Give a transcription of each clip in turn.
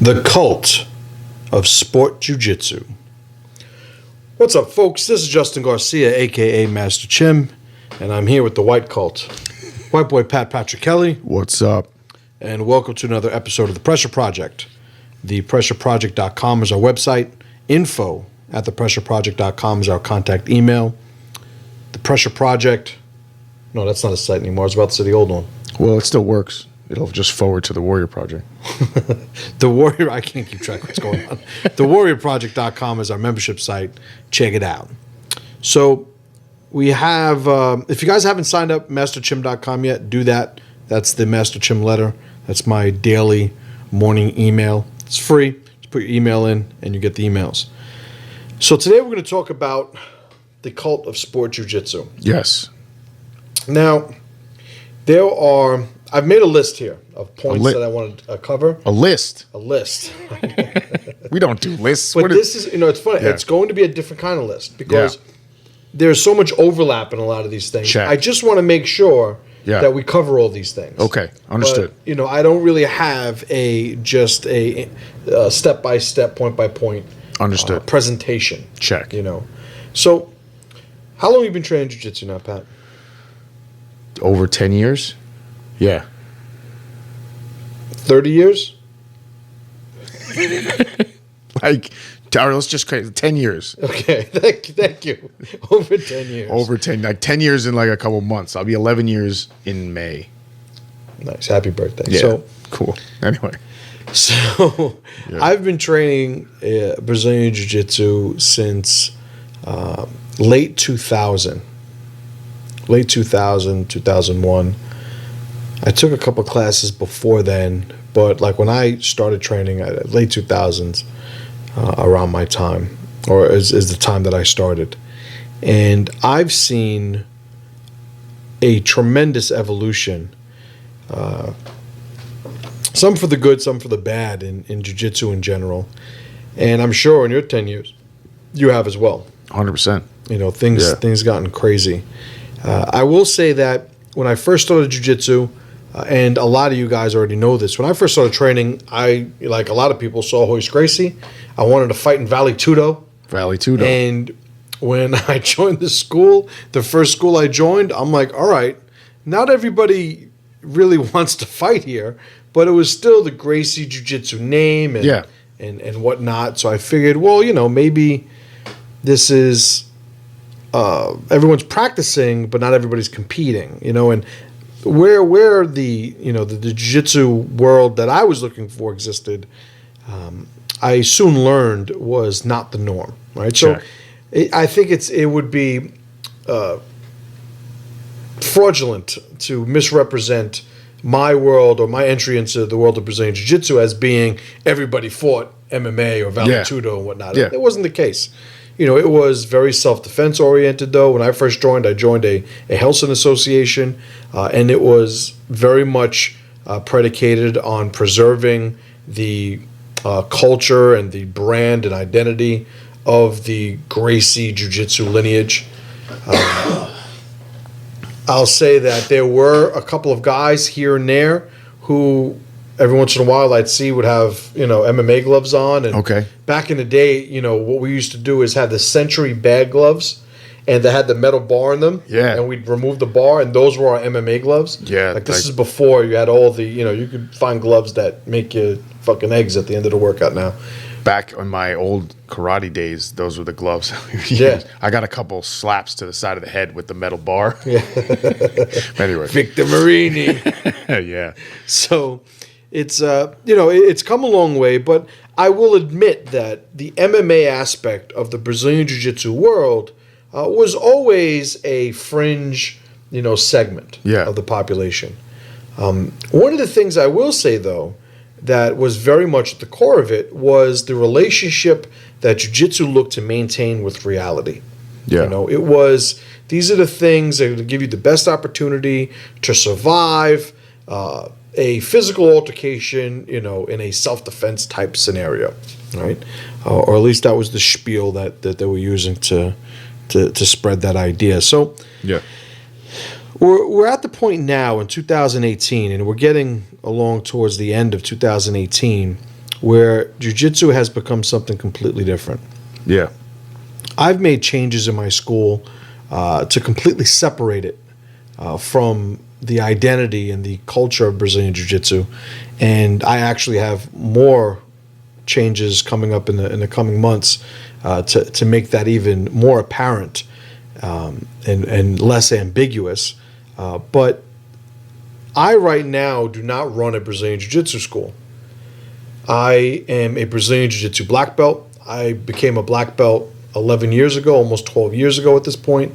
The cult of sport jiu-jitsu. What's up, folks? This is Justin Garcia, a.k.a. Master Chim, and I'm here with the White Cult. White boy Pat Patrick Kelly. What's up? And welcome to another episode of The Pressure Project. ThePressureProject.com is our website. Info@ThePressureProject.com is our contact email. The Pressure Project. No, that's not a site anymore. I was about to say the old one. Well, it still works. It'll just forward to the Warrior Project. The Warrior, I can't keep track of what's going on. TheWarriorProject.com is our membership site. Check it out. So we have, if you guys haven't signed up MasterChim.com yet, do that. That's the Master Chim letter. That's my daily morning email. It's free. Just put your email in and you get the emails. So today we're going to talk about the cult of sport jiu-jitsu. Yes. Now, I've made a list here of points that I want to cover. A list? A list. We don't do lists. But this is, it's funny. Yeah. It's going to be a different kind of list because there's so much overlap in a lot of these things. Check. I just want to make sure that we cover all these things. Okay, understood. But, I don't really have a step-by-step, point-by-point presentation. Check. So, how long have you been training jiu-jitsu now, Pat? Over 10 years? Yeah. 30 years? Let's just create 10 years. Okay, thank you. Over 10 years. Over 10, 10 years in a couple months. I'll be 11 years in May. Nice, happy birthday. Yeah, so cool. Anyway. So, I've been training Brazilian Jiu-Jitsu since late 2000. Late 2000, 2001. I took a couple classes before then, but when I started training, late 2000s, around my time, or is the time that I started. And I've seen a tremendous evolution, some for the good, some for the bad in jiu-jitsu in general. And I'm sure in your 10 years, you have as well. 100%. Things gotten crazy. I will say that when I first started jiu-jitsu, and a lot of you guys already know this, when I first started training, I, like a lot of people, saw Royce Gracie. I wanted to fight in Vale Tudo. And when I joined the school, the first school I joined, I'm like, all right, not everybody really wants to fight here, but it was still the Gracie Jiu-Jitsu name and whatnot. So I figured, well, maybe this is everyone's practicing, but not everybody's competing, and where the the jiu-jitsu world that I was looking for existed, I soon learned was not the norm, right? Sure. So I think it would be fraudulent to misrepresent my world or my entry into the world of Brazilian Jiu-Jitsu as being everybody fought MMA or Vale Tudo and whatnot. It wasn't the case. It was very self-defense oriented, though. When I first joined, I joined a Helsin association, and it was very much predicated on preserving the culture and the brand and identity of the Gracie Jiu-Jitsu lineage. I'll say that there were a couple of guys here and there who every once in a while I'd see would have, MMA gloves on. And back in the day, what we used to do is have the Century bag gloves, and they had the metal bar in them. Yeah. And we'd remove the bar, and those were our MMA gloves. Yeah. This is before you had all the, you could find gloves that make you fucking eggs at the end of the workout now. Back in my old karate days, those were the gloves. Yeah. I got a couple slaps to the side of the head with the metal bar. Yeah. Anyway. Victor Marini. Yeah. So it's it's come a long way, but I will admit that the MMA aspect of the Brazilian Jiu-Jitsu world was always a fringe, segment of the population. One of the things I will say, though, that was very much at the core of it was the relationship that Jiu-Jitsu looked to maintain with reality. Yeah. These are the things that are going to give you the best opportunity to survive a physical altercation, in a self-defense type scenario, right? Or at least that was the spiel that they were using to spread that idea. So we're at the point now in 2018, and we're getting along towards the end of 2018, where jiu-jitsu has become something completely different. Yeah. I've made changes in my school to completely separate it from the identity and the culture of Brazilian Jiu-Jitsu, and I actually have more changes coming up in the coming months to make that even more apparent and less ambiguous. But I right now do not run a Brazilian Jiu-Jitsu school. I am a Brazilian Jiu-Jitsu black belt. I became a black belt 11 years ago, almost 12 years ago at this point.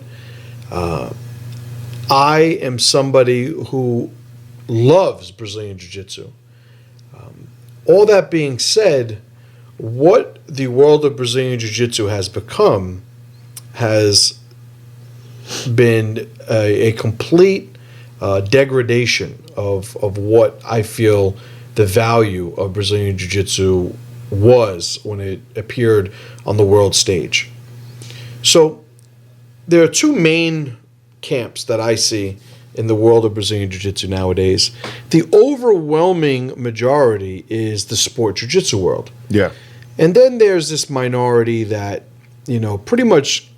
I am somebody who loves Brazilian Jiu-Jitsu. All that being said, what the world of Brazilian Jiu-Jitsu has become has been a complete degradation of what I feel the value of Brazilian Jiu-Jitsu was when it appeared on the world stage. So there are two main camps that I see in the world of Brazilian Jiu-Jitsu nowadays. The overwhelming majority is the sport Jiu-Jitsu world. Yeah. And then there's this minority that, pretty much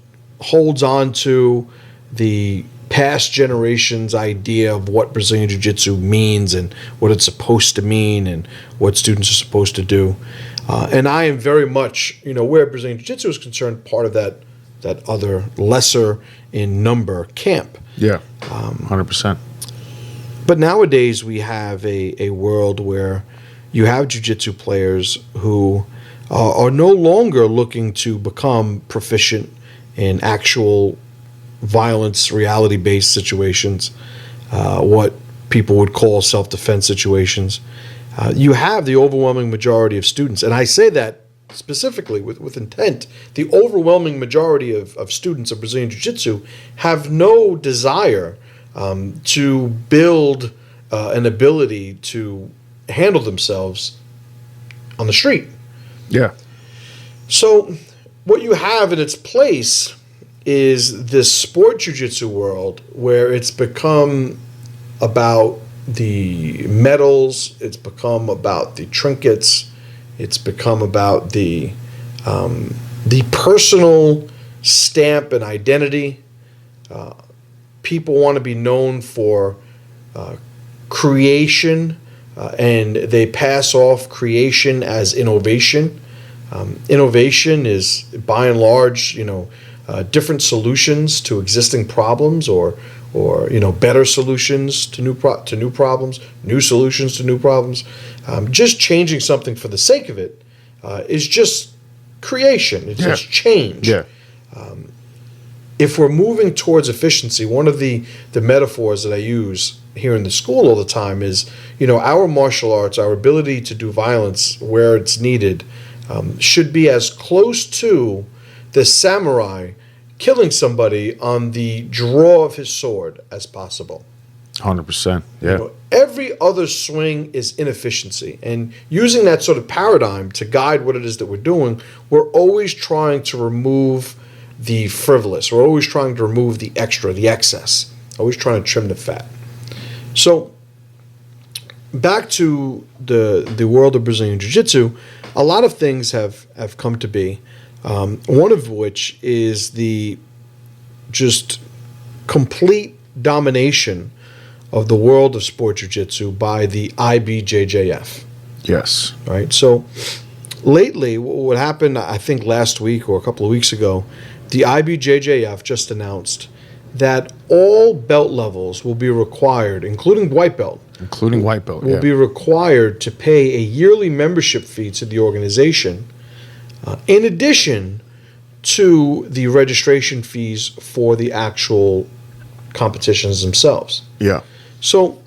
holds on to the past generation's idea of what Brazilian Jiu-Jitsu means and what it's supposed to mean and what students are supposed to do. And I am very much, where Brazilian Jiu-Jitsu is concerned, part of that other lesser in number camp. Yeah, 100%. But nowadays we have a world where you have jiu-jitsu players who are no longer looking to become proficient in actual violence, reality-based situations, what people would call self-defense situations. You have the overwhelming majority of students, and I say that specifically with intent. The overwhelming majority of students of Brazilian Jiu-Jitsu have no desire to build an ability to handle themselves on the street. Yeah. So what you have in its place is this sport jiu-jitsu world where it's become about the medals, it's become about the trinkets, it's become about the personal stamp and identity. People want to be known for creation, and they pass off creation as innovation. Innovation is, by and large, different solutions to existing problems, or better solutions to new problems, new solutions to new problems. Just changing something for the sake of it is just creation. It's just change. Yeah. If we're moving towards efficiency, one of the metaphors that I use here in the school all the time is, our martial arts, our ability to do violence where it's needed, should be as close to the samurai killing somebody on the draw of his sword as possible. 100%. Yeah. Every other swing is inefficiency. And using that sort of paradigm to guide what it is that we're doing, we're always trying to remove the frivolous. We're always trying to remove the extra, the excess. Always trying to trim the fat. So back to the world of Brazilian Jiu-Jitsu, a lot of things have come to be. One of which is the just complete domination of the world of sport jiu-jitsu by the IBJJF. Yes. Right. So lately, what happened, I think last week or a couple of weeks ago, the IBJJF just announced that all belt levels will be required, including white belt. Will be required to pay a yearly membership fee to the organization, in addition to the registration fees for the actual competitions themselves. Yeah. So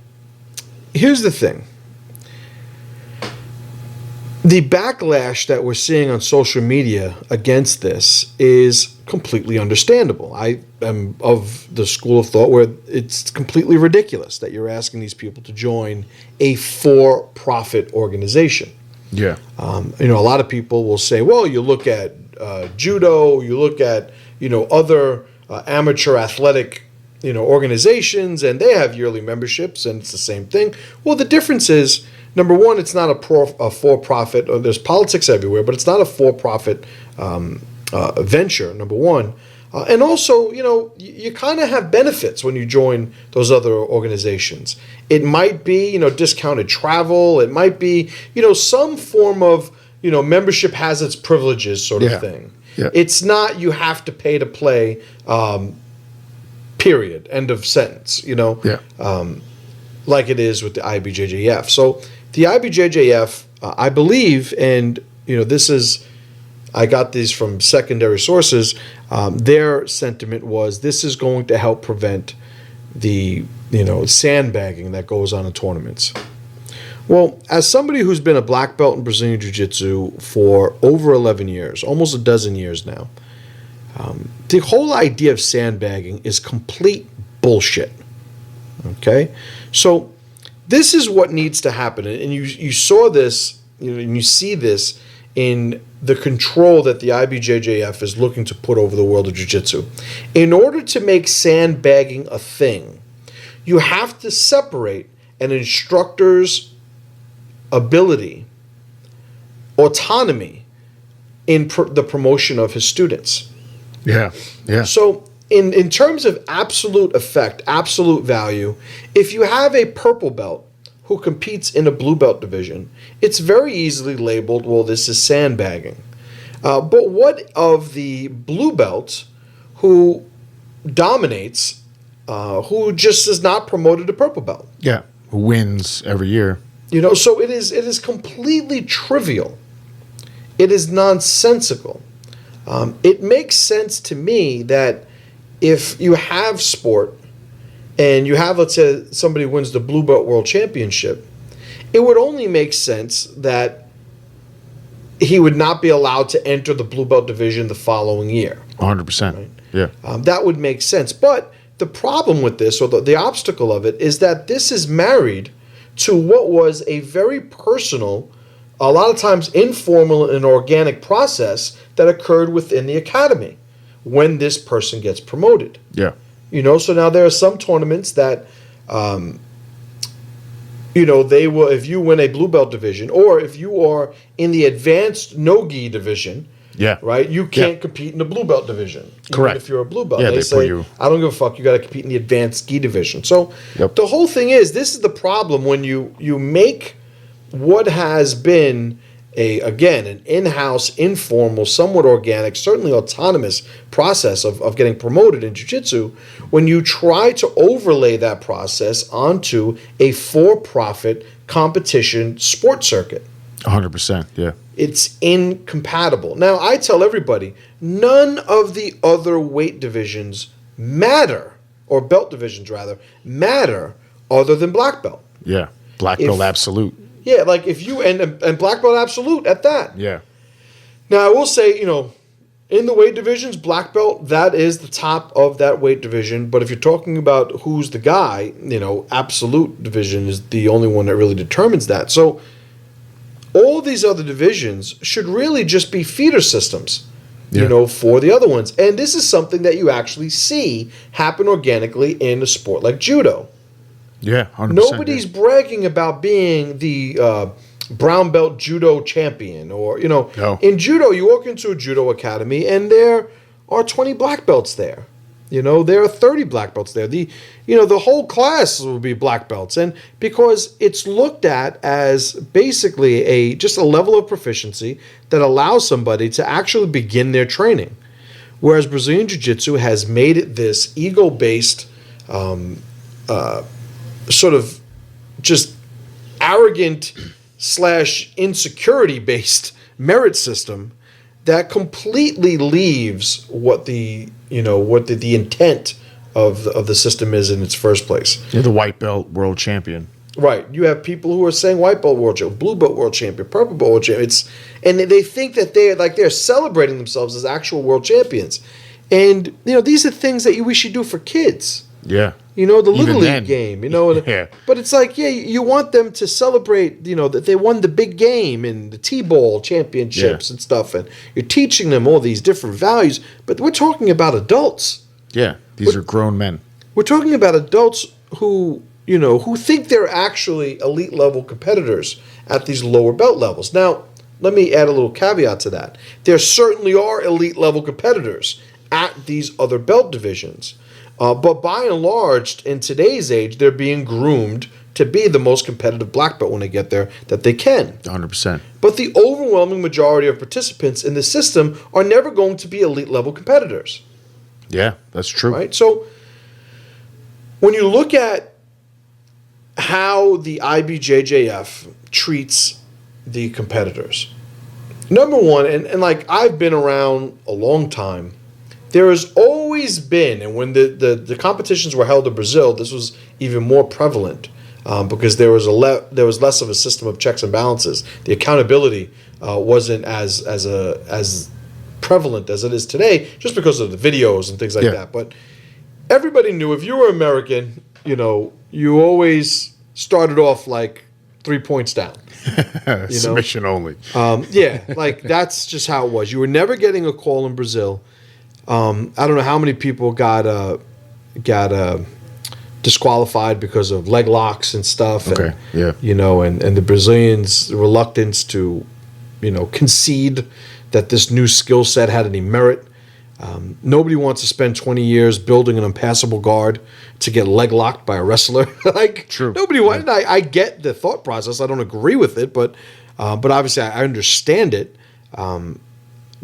here's the thing. The backlash that we're seeing on social media against this is completely understandable. I am of the school of thought where it's completely ridiculous that you're asking these people to join a for-profit organization. Yeah. A lot of people will say, well, you look at judo, you look at, other amateur athletic, organizations, and they have yearly memberships, and it's the same thing. Well, the difference is number one, it's not a for-profit. There's politics everywhere, but it's not a for-profit venture, number one. And also, you kind of have benefits when you join those other organizations. It might be, discounted travel. It might be, some form of, membership has its privileges sort of thing. Yeah. It's not you have to pay to play, period, end of sentence, like it is with the IBJJF. So the IBJJF, I believe, and, I got these from secondary sources. Their sentiment was this is going to help prevent the sandbagging that goes on in tournaments. Well, as somebody who's been a black belt in Brazilian Jiu-Jitsu for over 11 years, almost a dozen years now, the whole idea of sandbagging is complete bullshit. Okay, so this is what needs to happen, and you saw this, and you see this in the control that the IBJJF is looking to put over the world of jiu-jitsu. In order to make sandbagging a thing, you have to separate an instructor's ability, autonomy in the promotion of his students. Yeah. So in terms of absolute effect, absolute value, if you have a purple belt who competes in a blue belt division, it's very easily labeled, well, this is sandbagging. But what of the blue belt who dominates, who just is not promoted to purple belt? Yeah, who wins every year. So it is completely trivial. It is nonsensical. It makes sense to me that if you have sport, and you have, let's say, somebody wins the Blue Belt World Championship, it would only make sense that he would not be allowed to enter the Blue Belt division the following year. 100%. Right? Yeah. That would make sense. But the problem with this, or the obstacle of it, is that this is married to what was a very personal, a lot of times informal and organic process that occurred within the academy when this person gets promoted. Yeah. So now there are some tournaments that, they will, if you win a blue belt division, or if you are in the advanced no-gi division, right, you can't compete in the blue belt division. Correct. Even if you're a blue belt. Yeah, they say, I don't give a fuck, you got to compete in the advanced gi division. So the whole thing is, this is the problem when you make what has been an in-house, informal, somewhat organic, certainly autonomous process of getting promoted in jiu-jitsu, when you try to overlay that process onto a for-profit competition sports circuit. 100%, yeah. It's incompatible. Now, I tell everybody, none of the other weight divisions matter, or belt divisions rather, matter other than black belt. Yeah, black belt absolute. Yeah, like if you and black belt absolute at that. Yeah. Now I will say, in the weight divisions, black belt, that is the top of that weight division. But if you're talking about who's the guy, absolute division is the only one that really determines that. So all these other divisions should really just be feeder systems, for the other ones. And this is something that you actually see happen organically in a sport like judo. Yeah, 100%. Nobody's bragging about being the brown belt judo champion, or No. In judo, you walk into a judo academy and there are 20 black belts there. There are 30 black belts there. The whole class will be black belts, and because it's looked at as basically just a level of proficiency that allows somebody to actually begin their training, whereas Brazilian Jiu-Jitsu has made it this ego-based. Sort of just arrogant / insecurity based merit system that completely leaves what the intent of the system is in its first place. You're the white belt world champion. Right. You have people who are saying white belt world champion, blue belt world champion, purple belt world champion. And they think that they're celebrating themselves as actual world champions. And these are things that we should do for kids. Yeah. The Little League game, Yeah. But it's like, you want them to celebrate, that they won the big game and the T-ball championships and stuff, and you're teaching them all these different values, but we're talking about adults. Yeah, these are grown men. We're talking about adults who who think they're actually elite level competitors at these lower belt levels. Now, let me add a little caveat to that. There certainly are elite level competitors at these other belt divisions. But by and large, in today's age, they're being groomed to be the most competitive black belt when they get there that they can. 100%. But the overwhelming majority of participants in the system are never going to be elite level competitors. Yeah, that's true. Right? So when you look at how the IBJJF treats the competitors, number one, and like I've been around a long time, there has always been, and when the competitions were held in Brazil, this was even more prevalent because there was less of a system of checks and balances. The accountability wasn't as prevalent as it is today, just because of the videos and things like that. But everybody knew if you were American, you always started off like 3 points down. Submission only. Like that's just how it was. You were never getting a call in Brazil. I don't know how many people got disqualified because of leg locks and stuff. Okay. And the Brazilians' reluctance to, concede that this new skill set had any merit. Nobody wants to spend 20 years building an impassable guard to get leg locked by a wrestler. True. Nobody wants. I get the thought process. I don't agree with it, but obviously I understand it.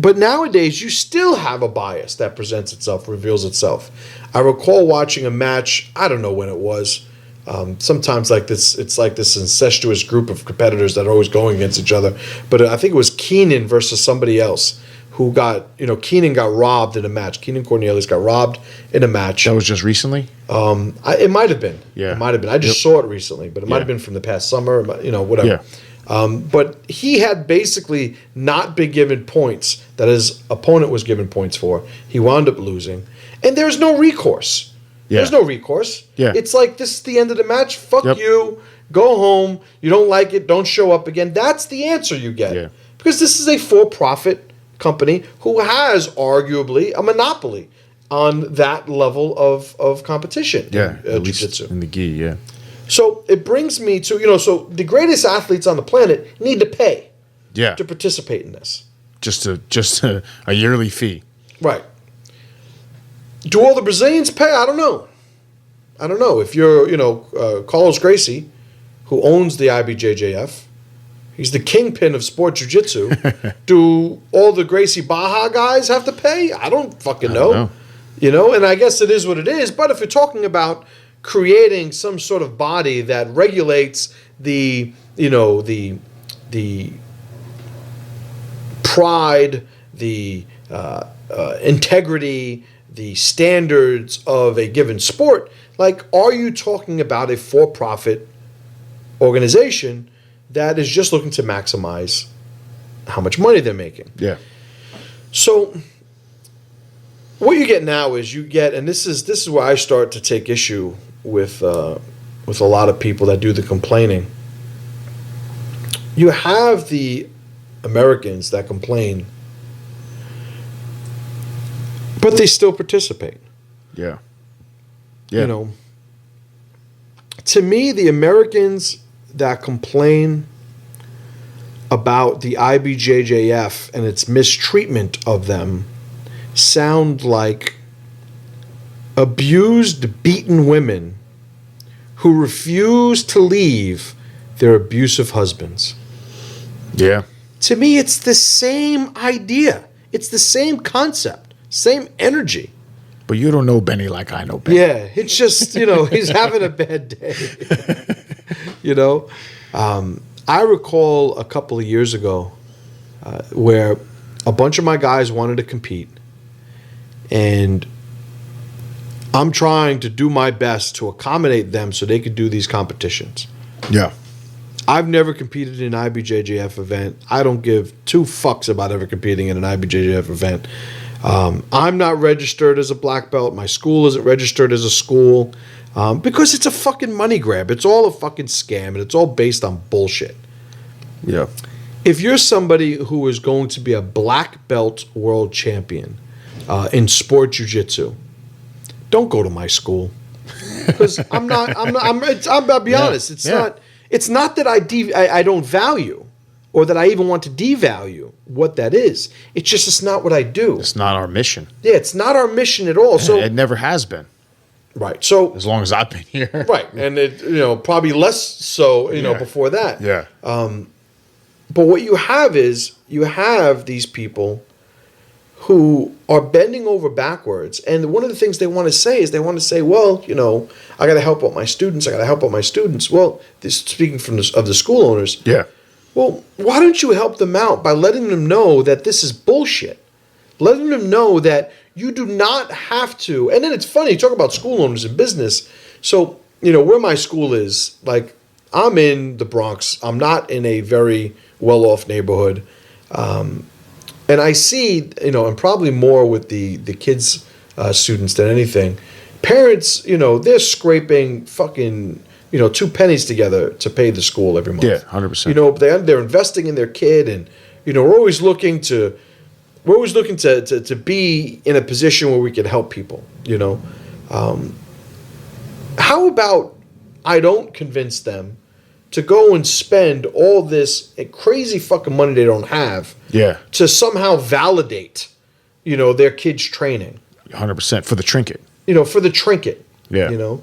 But nowadays, you still have a bias that presents itself, reveals itself. I recall watching a match, I don't know when it was. Sometimes like this, it's like this incestuous group of competitors that are always going against each other. But I think it was Keenan versus somebody else who got, Keenan got robbed in a match. Keenan Cornelius got robbed in a match. That was just recently? It might have been. Yeah. It might have been. I just saw it recently, but it might have been from the past summer, whatever. Yeah. But he had basically not been given points that his opponent was given points for. He wound up losing. And there's no recourse. Yeah. There's no recourse. Yeah. It's like, this is the end of the match. Fuck you. Go home. You don't like it. Don't show up again. That's the answer you get. Yeah. Because this is a for-profit company who has arguably a monopoly on that level of competition. Yeah. In jiu-jitsu. In the gi, yeah. So it brings me to, so the greatest athletes on the planet need to pay to participate in this. Just a yearly fee. Right. Do all the Brazilians pay? I don't know. If you're, Carlos Gracie, who owns the IBJJF, he's the kingpin of sport jiu-jitsu. Do all the Gracie Baja guys have to pay? I don't fucking know. And I guess it is what it is. But if you're talking about creating some sort of body that regulates the pride, the integrity, the standards of a given sport, like, are you talking about a for-profit organization that is just looking to maximize how much money they're making? Yeah. So what you get now is and this is where I start to take issue with a lot of people that do the complaining. You have the Americans that complain, but they still participate. Yeah. Yeah. To me, the Americans that complain about the IBJJF and its mistreatment of them sound like abused, beaten women who refuse to leave their abusive husbands. Yeah. To me, it's the same idea. It's the same concept, same energy. But you don't know Benny like I know Benny. Yeah, it's just, he's having a bad day. I recall a couple of years ago where a bunch of my guys wanted to compete, and I'm trying to do my best to accommodate them so they could do these competitions. Yeah. I've never competed in an IBJJF event. I don't give two fucks about ever competing in an IBJJF event. I'm not registered as a black belt. My school isn't registered as a school because it's a fucking money grab. It's all a fucking scam, and it's all based on bullshit. Yeah. If you're somebody who is going to be a black belt world champion in sport jiu-jitsu, don't go to my school. because I'm not. I'll be honest. It's not. It's not that I don't value, or that I even want to devalue what that is. It's just it's not what I do. It's not our mission. Yeah, it's not our mission at all. So it never has been. Right. So as long as I've been here. Right, and it probably less so before that. Yeah. But what you have is you have these people who are bending over backwards, and one of the things they want to say is well, I got to help out my students. Well, speaking of the school owners. Yeah. Well, why don't you help them out by letting them know that this is bullshit? Letting them know that you do not have to. And then it's funny, you talk about school owners in business. So, where my school is, like, I'm in the Bronx. I'm not in a very well-off neighborhood. And I see, and probably more with the kids, students than anything, parents, they're scraping fucking, 2 pennies together to pay the school every month. Yeah, 100%. They're investing in their kid, and, we're always looking to be in a position where we can help people, How about I don't convince them to go and spend all this crazy fucking money they don't have to somehow validate, their kids' training. 100% for the trinket. For the trinket. Yeah.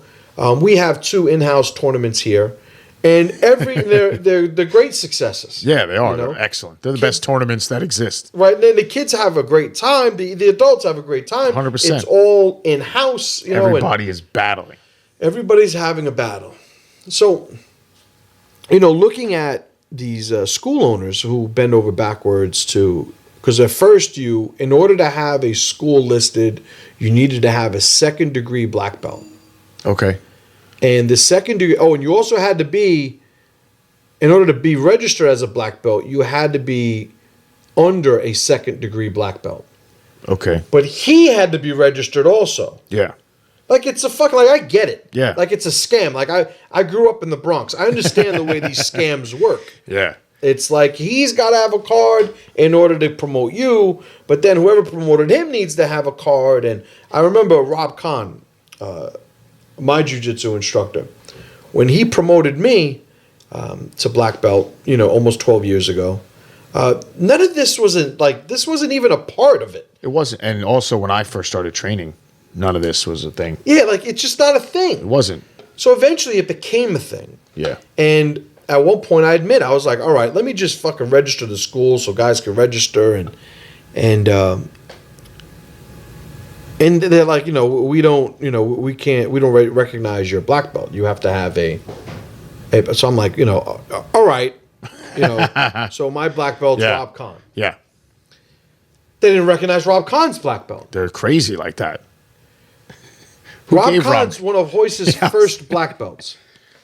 We have 2 in-house tournaments here. And they're great successes. Yeah, they are. They're excellent. They're the best tournaments that exist. Right. And then the kids have a great time. The adults have a great time. 100%. It's all in-house. Everybody is battling. Everybody's having a battle. So, looking at these school owners who bend over backwards because at first in order to have a school listed, you needed to have a 2nd degree black belt. Okay. And the 2nd degree, and you also had to be, in order to be registered as a black belt, you had to be under a 2nd degree black belt. Okay. But he had to be registered also. Yeah. Like, it's a fucking, I get it. Yeah. Like, it's a scam. Like, I grew up in the Bronx. I understand the way these scams work. Yeah. It's like he's got to have a card in order to promote you, but then whoever promoted him needs to have a card. And I remember Rob Kahn, my jiu-jitsu instructor, when he promoted me to black belt, almost 12 years ago, none of this wasn't even a part of it. It wasn't. And also when I first started training, none of this was a thing. Yeah, like, it's just not a thing. It wasn't. So eventually it became a thing. Yeah. And at one point I admit, I was like, all right, let me just fucking register the school so guys can register. And they're like, we don't recognize your black belt. You have to have a so I'm like, all right, so my black belt's Rob Kahn. Yeah. They didn't recognize Rob Kahn's black belt. They're crazy like that. Rob Kahn's one of Hoist's first black belts.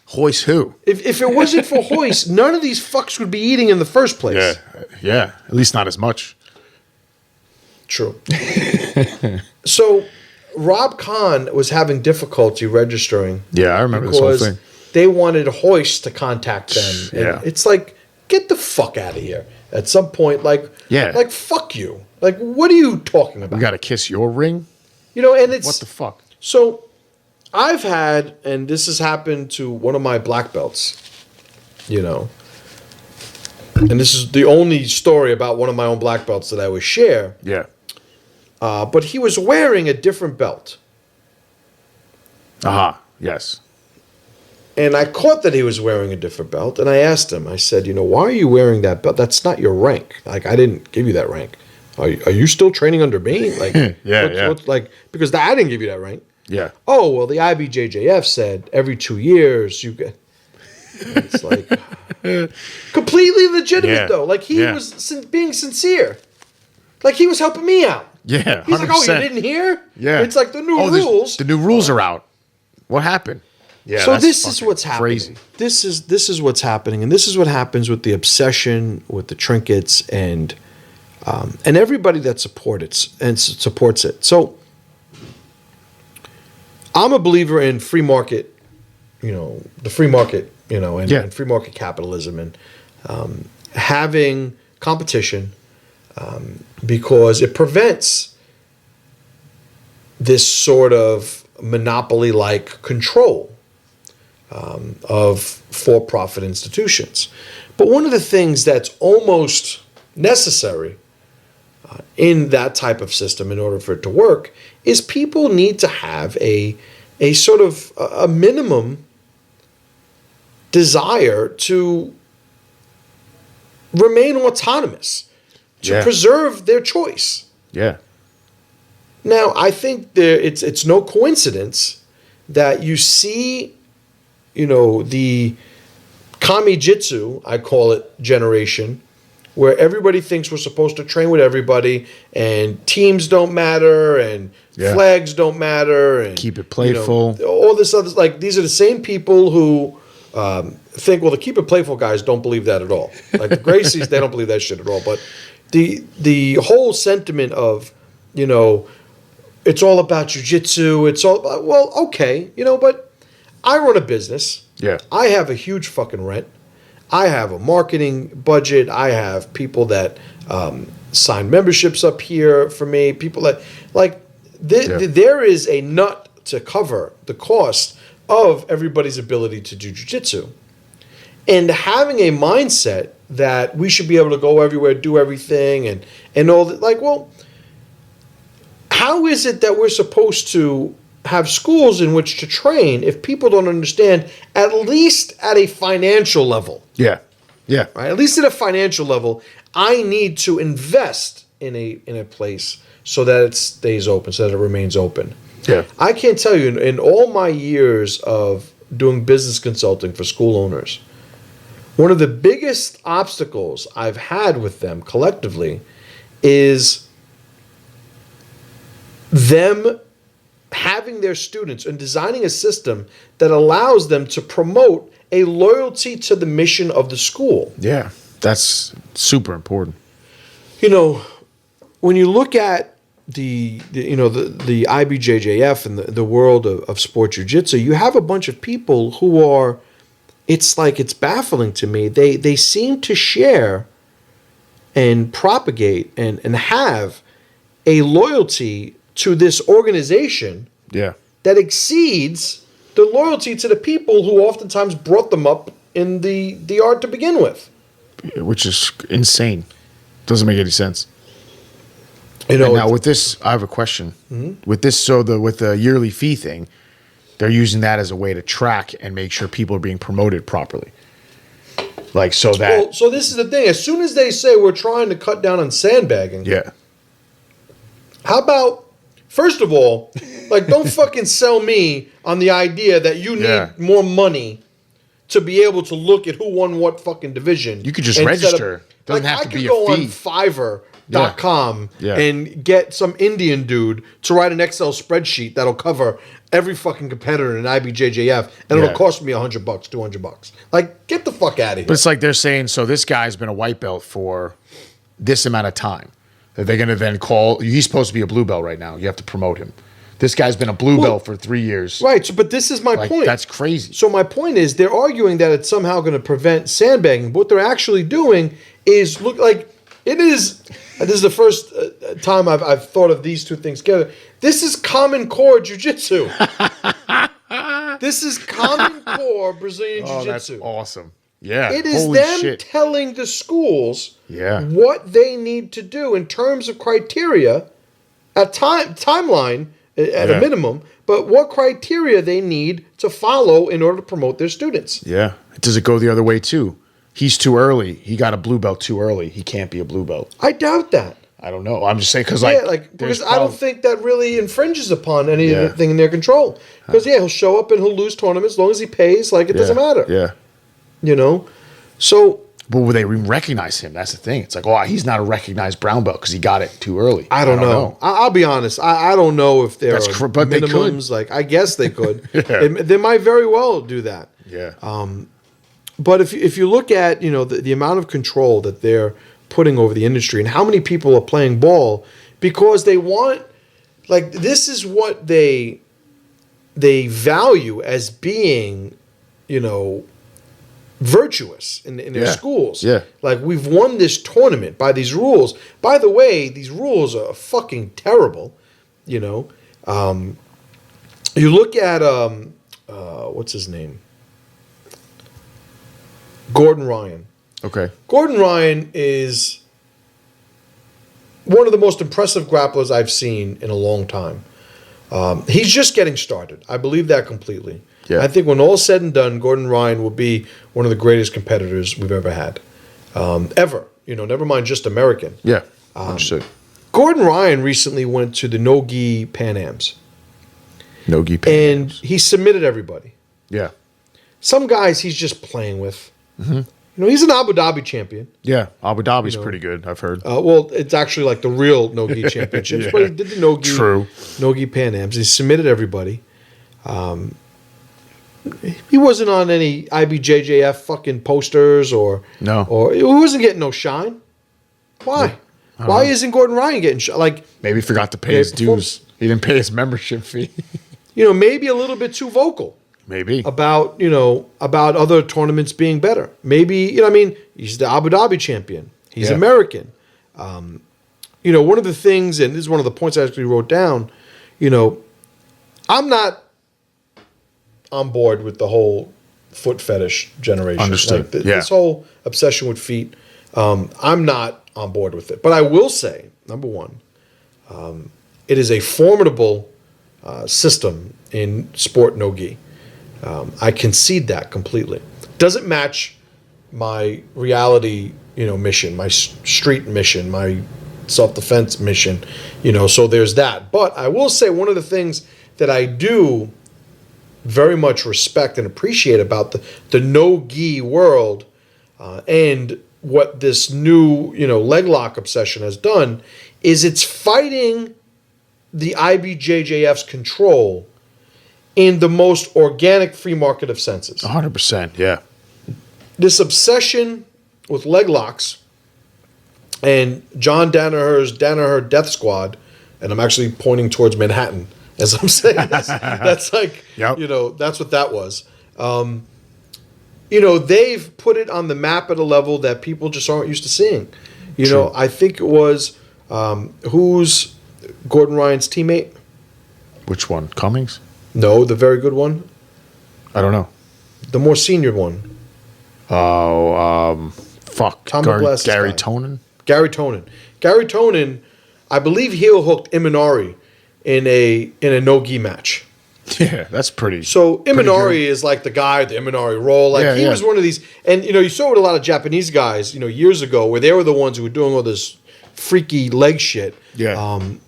Hoist who? If it wasn't for Hoist, none of these fucks would be eating in the first place. Yeah. Yeah. At least not as much. True. So Rob Kahn was having difficulty registering. Yeah, I remember this whole thing. They wanted Hoist to contact them. And yeah. It's like, get the fuck out of here. At some point, like fuck you. Like, what are you talking about? We got to kiss your ring? And it's... What the fuck? So I've had, and this has happened to one of my black belts, and this is the only story about one of my own black belts that I would share. Yeah. But he was wearing a different belt. Aha, yes. And I caught that he was wearing a different belt, and I asked him, I said, why are you wearing that belt? That's not your rank. Like, I didn't give you that rank. Are you still training under me? Like, what's because I didn't give you that rank. Yeah. Oh, well, the IBJJF said every 2 years you get. It's like completely legitimate, though. Like, he was being sincere. Like, he was helping me out. Yeah, 100%. He's like, oh, you didn't hear? Yeah. It's like the new rules. The new rules are out. What happened? Yeah. So this is what's happening. Crazy. This is what's happening, and this is what happens with the obsession, with the trinkets, and everybody that supports it. So I'm a believer in free market, the free market, and free market capitalism, and having competition, because it prevents this sort of monopoly-like control of for-profit institutions. But one of the things that's almost necessary in that type of system in order for it to work is people need to have a sort of a minimum desire to remain autonomous, to preserve their choice. Yeah. Now, I think it's no coincidence that you see, the Kami Jitsu, I call it, generation, where everybody thinks we're supposed to train with everybody, and teams don't matter, and flags don't matter, and keep it playful. All this other, like, these are the same people who think, well, the keep it playful guys don't believe that at all. Like the Gracies, they don't believe that shit at all. But the whole sentiment of, it's all about jujitsu. It's all, well, okay, but I run a business. Yeah. I have a huge fucking rent. I have a marketing budget. I have people that sign memberships up here for me. People that, like, there is a nut to cover the cost of everybody's ability to do jiu-jitsu. And having a mindset that we should be able to go everywhere, do everything, and all that, like, well, how is it that we're supposed to have schools in which to train if people don't understand, at least at a financial level? Yeah. Yeah. Right? At least at a financial level, I need to invest in a place so that it stays open, so that it remains open. Yeah. I can't tell you, in all my years of doing business consulting for school owners, one of the biggest obstacles I've had with them collectively is them having their students and designing a system that allows them to promote a loyalty to the mission of the school. Yeah, that's super important. When you look at the IBJJF and the world of sport jiu-jitsu, you have a bunch of people who are, it's baffling to me. They seem to share and propagate and have a loyalty to this organization that exceeds the loyalty to the people who oftentimes brought them up in the art to begin with. Which is insane. Doesn't make any sense. Now with this, I have a question. Mm-hmm. With this, with the yearly fee thing, they're using that as a way to track and make sure people are being promoted properly. So this is the thing. As soon as they say we're trying to cut down on sandbagging, how about, first of all, don't fucking sell me on the idea that you need more money to be able to look at who won what fucking division. You could just register. Doesn't have to be a fee. I could go on Fiverr.com and get some Indian dude to write an Excel spreadsheet that'll cover every fucking competitor in IBJJF, and it'll cost me $100, $200. Get the fuck out of here. But it's they're saying, so this guy's been a white belt for this amount of time. That they're going to then call, he's supposed to be a blue belt right now. You have to promote him. This guy's been a blue belt for 3 years. Right, but this is my point. That's crazy. So my point is, they're arguing that it's somehow going to prevent sandbagging. But what they're actually doing is look like it is. This is the first time I've thought of these two things together. This is common core jiu-jitsu. This is common core Brazilian jiu-jitsu. That's awesome. Yeah, it is them telling the schools what they need to do in terms of criteria, timeline at a minimum, but what criteria they need to follow in order to promote their students. Yeah. Does it go the other way too? He's too early. He got a blue belt too early. He can't be a blue belt. I doubt that. I don't know. I'm just saying because because I don't think that really infringes upon anything in their control. Because he'll show up and he'll lose tournaments as long as he pays. It doesn't matter. Yeah. So. But will they recognize him? That's the thing. It's he's not a recognized brown belt because he got it too early. I don't know. I'll be honest. I don't know if there are but minimums. They could. I guess they could. They might very well do that. Yeah. But if you look at the amount of control that they're putting over the industry and how many people are playing ball because they want this is what they value as being virtuous in their schools. Yeah. We've won this tournament by these rules. By the way, these rules are fucking terrible. You look at what's his name? Gordon Ryan. Okay. Gordon Ryan is one of the most impressive grapplers I've seen in a long time. He's just getting started. I believe that completely. Yeah. I think when all's said and done, Gordon Ryan will be one of the greatest competitors we've ever had. Ever. Never mind just American. Yeah. Understood. Gordon Ryan recently went to the no-gi Pan Ams. No-gi Pan And Ams. he submitted everybody. Yeah. Some guys he's just playing with. Mm-hmm. He's an Abu Dhabi champion. Yeah. Abu Dhabi's pretty good, I've heard. Well, it's actually like the real no-gi championships. Yeah. But he did the True. no-gi Pan Ams. He submitted everybody. He wasn't on any IBJJF fucking posters or he wasn't getting no shine. Why? Why isn't Gordon Ryan getting shine? Like, maybe he forgot to pay his dues. He didn't pay his membership fee. Maybe a little bit too vocal. Maybe. About other tournaments being better. Maybe, he's the Abu Dhabi champion. He's American. One of the things, and this is one of the points I actually wrote down, I'm not on board with the whole foot fetish generation. Understood. Like this whole obsession with feet, I'm not on board with it. But I will say, number one, it is a formidable system in sport no-gi. I concede that completely. Doesn't match my reality, mission, my street mission, my self-defense mission, so there's that. But I will say one of the things that I do very much respect and appreciate about the no-gi world and what this new, Leglock obsession has done is it's fighting the IBJJF's control in the most organic free market of senses. 100%, yeah. This obsession with leg locks and John Danaher's Danaher Death Squad, and I'm actually pointing towards Manhattan as I'm saying this. That's like, that's what that was. They've put it on the map at a level that people just aren't used to seeing. I think it was, who's Gordon Ryan's teammate? Which one? Cummings? No, the very good one. I don't know. The more senior one. Oh, fuck. Gary Tonin? Gary Tonin, I believe heel hooked Imanari in a no-gi match. Yeah, that's pretty. So Imanari is like the guy, the Imanari roll. Like he was one of these, and you saw it with a lot of Japanese guys, years ago, where they were the ones who were doing all this freaky leg shit. Yeah.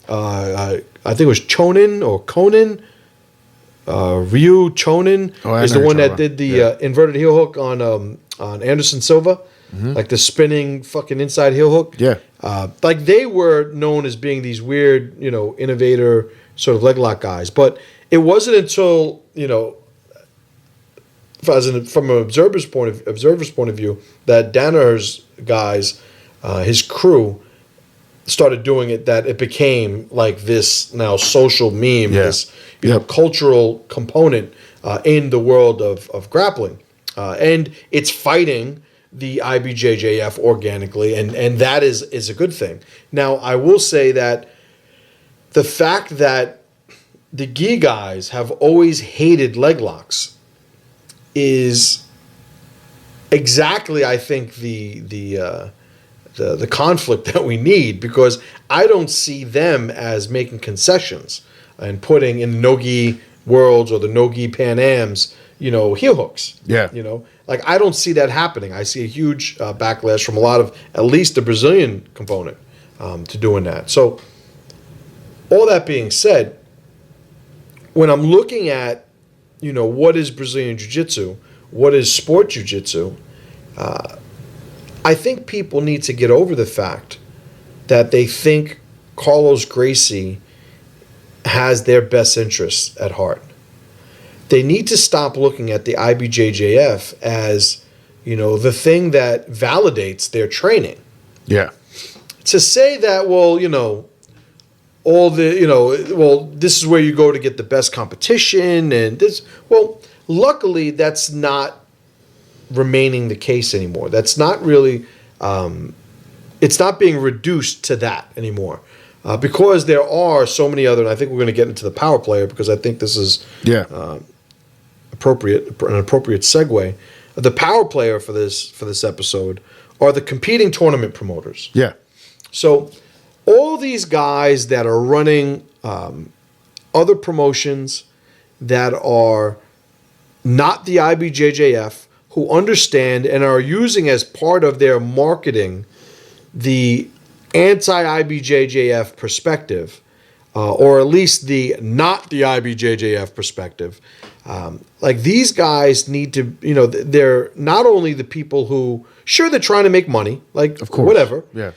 I think it was Chonin or Konin. Ryu Chonin is the one that did the inverted heel hook on Anderson Silva, like the spinning fucking inside heel hook. Yeah. Like they were known as being these weird, innovator sort of leg lock guys. But it wasn't until, from an observer's point of view, that Danaher's guys, his crew, started doing it, that it became like this now social meme, this cultural component in the world of grappling. And it's fighting the IBJJF organically, and that is a good thing. Now, I will say that the fact that the gi guys have always hated leg locks is exactly, I think, the conflict that we need, because I don't see them as making concessions and putting in no-gi worlds or the no-gi Pan Ams, heel hooks. Yeah. Like I don't see that happening. I see a huge backlash from a lot of, at least the Brazilian component, to doing that. So all that being said, when I'm looking at, what is Brazilian Jiu-Jitsu, what is sport Jiu-Jitsu, I think people need to get over the fact that they think Carlos Gracie has their best interests at heart. They need to stop looking at the IBJJF as, the thing that validates their training. Yeah. To say that, this is where you go to get the best competition and this, luckily that's not remaining the case anymore. That's not really, it's not being reduced to that anymore. because there are so many other, and I think we're going to get into the power player because I think this is an appropriate segue. The power player for this episode are the competing tournament promoters. Yeah. So all these guys that are running other promotions that are not the IBJJF, who understand and are using as part of their marketing the anti-IBJJF perspective, or at least the not the IBJJF perspective. Like these guys need to, they're not only the people who, sure, they're trying to make money, like of course, whatever. Yeah.